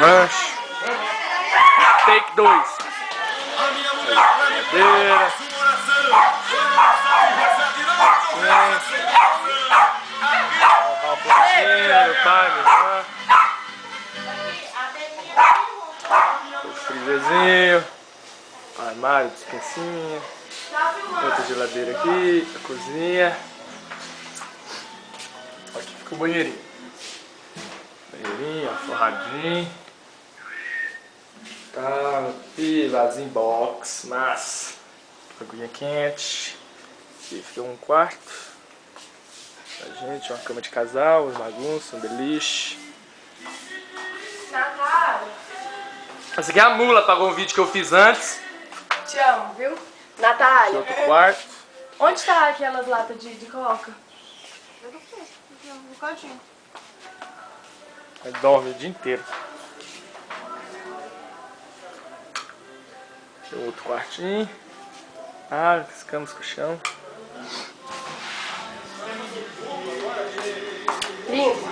Rancho. Take 2. Geladeira. O platinho, o pai, o freezerzinho, armário, despensinha, outra geladeira aqui, a cozinha. Aqui fica o banheirinho. Banheirinho, forradinho. Tá, aqui, vasinho box, massa. Aguinha quente. Aqui fica um quarto. A gente, uma cama de casal, uma bagunça, um beliche. Natália. Essa aqui é a mula, pagou um vídeo que eu fiz antes. Te amo, viu? Natália. Outro quarto. Onde tá aquelas latas de coca? Eu não sei. No cantinho. Ele dorme o dia inteiro. Tem outro quartinho. Ah, as camas com o chão. Limpo.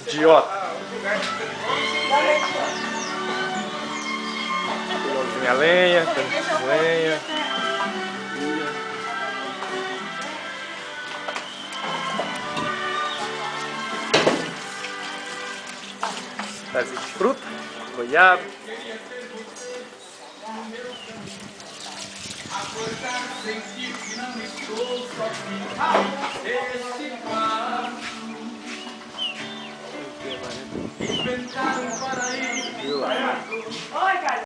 Idiota. Fogãozinho a lenha, lenha. Pezinho de fruta, goiaba. Viu lá?